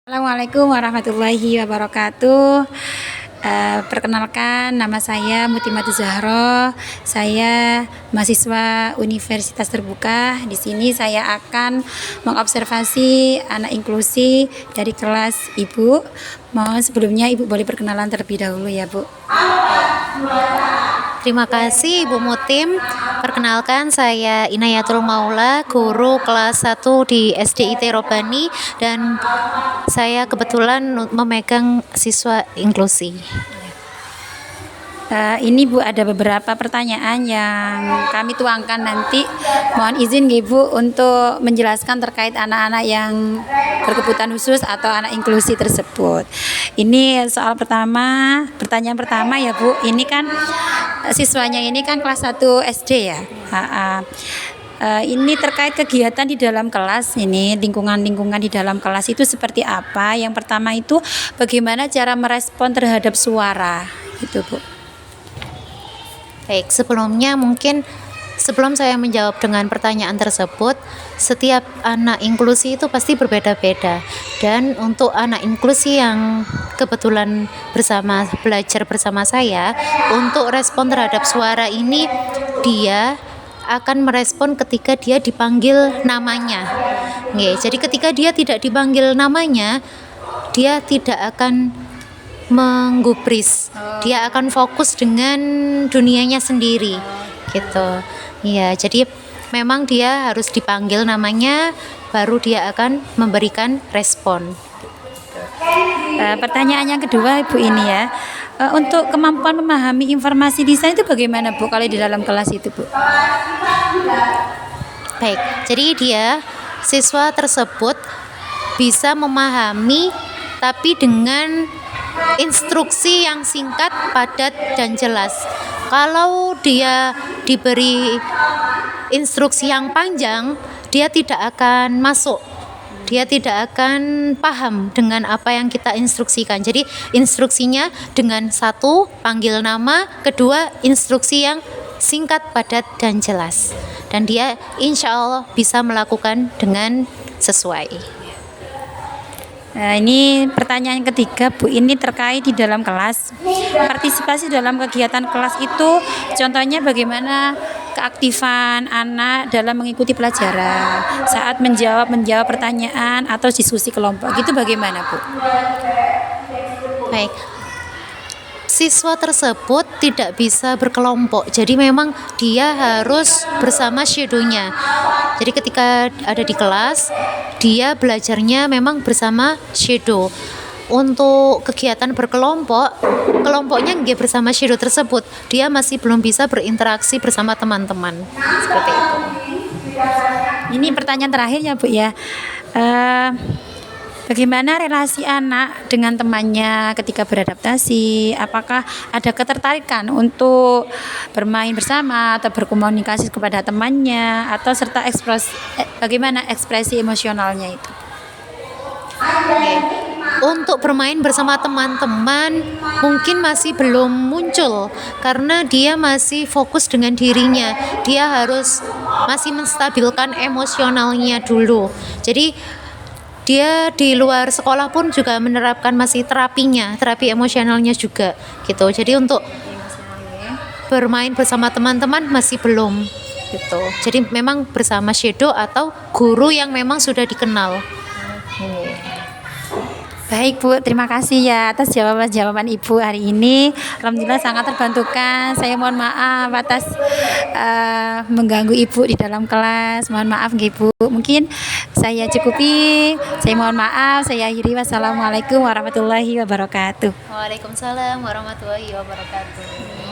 Assalamualaikum warahmatullahi wabarakatuh. Perkenalkan, nama saya Mutimatu Zahro. Saya mahasiswa Universitas Terbuka. Di sini saya akan mengobservasi anak inklusi dari kelas Ibu. Mohon sebelumnya Ibu boleh perkenalan terlebih dahulu ya, Bu. Terima kasih Ibu Mutim. Perkenalkan, saya Inayatul Maula, guru kelas 1 di SDIT Robani, dan saya kebetulan memegang siswa inklusi. Ini Bu, ada beberapa pertanyaan yang kami tuangkan nanti. Mohon izin Ibu untuk menjelaskan terkait anak-anak yang berkebutuhan khusus atau anak inklusi tersebut. Ini soal pertama, pertanyaan pertama ya Bu. Ini kan siswanya ini kan kelas 1 SD ya. Ini terkait kegiatan di dalam kelas, ini lingkungan-lingkungan di dalam kelas itu seperti apa? Yang pertama itu bagaimana cara merespon terhadap suara, gitu Bu. Baik, sebelum saya menjawab dengan pertanyaan tersebut, setiap anak inklusi itu pasti berbeda-beda. Dan untuk anak inklusi yang kebetulan belajar bersama saya, untuk respon terhadap suara ini, dia akan merespon ketika dia dipanggil namanya. Jadi ketika dia tidak dipanggil namanya, dia tidak akan menggubris, dia akan fokus dengan dunianya sendiri, gitu. Ya, jadi memang dia harus dipanggil namanya, baru dia akan memberikan respon. Pertanyaan yang kedua Ibu ini ya, untuk kemampuan memahami informasi desain itu bagaimana Bu kalau di dalam kelas itu Bu? Baik, jadi siswa tersebut bisa memahami tapi dengan instruksi yang singkat, padat, dan jelas. Kalau dia diberi instruksi yang panjang, dia tidak akan masuk, dia tidak akan paham dengan apa yang kita instruksikan. Jadi instruksinya dengan satu, panggil nama, kedua, instruksi yang singkat, padat, dan jelas. Dan dia insya Allah bisa melakukan dengan sesuai. Ini pertanyaan ketiga Bu, ini terkait di dalam kelas. Partisipasi dalam kegiatan kelas itu contohnya bagaimana keaktifan anak dalam mengikuti pelajaran saat menjawab pertanyaan atau diskusi kelompok. Itu bagaimana Bu? Baik. Siswa tersebut tidak bisa berkelompok, jadi memang dia harus bersama shadownya. Jadi ketika ada di kelas, dia belajarnya memang bersama shadow. Untuk kegiatan berkelompok, kelompoknya nggak bersama shadow tersebut, dia masih belum bisa berinteraksi bersama teman-teman. Seperti itu. Ini pertanyaan terakhir ya Bu ya. Bagaimana relasi anak dengan temannya ketika beradaptasi? Apakah ada ketertarikan untuk bermain bersama atau berkomunikasi kepada temannya, atau serta bagaimana ekspresi emosionalnya itu? Untuk bermain bersama teman-teman mungkin masih belum muncul karena dia masih fokus dengan dirinya. Dia harus masih menstabilkan emosionalnya dulu. Jadi dia di luar sekolah pun juga menerapkan masih terapi emosionalnya juga, gitu. Jadi untuk bermain bersama teman-teman masih belum, gitu. Jadi memang bersama shadow atau guru yang memang sudah dikenal. Baik Bu, terima kasih ya atas jawaban Ibu hari ini. Alhamdulillah sangat terbantukan. Saya mohon maaf atas mengganggu Ibu di dalam kelas. Mohon maaf Ibu. Mungkin saya cukupi. Saya mohon maaf. Saya akhiri. Wassalamualaikum warahmatullahi wabarakatuh. Waalaikumsalam warahmatullahi wabarakatuh.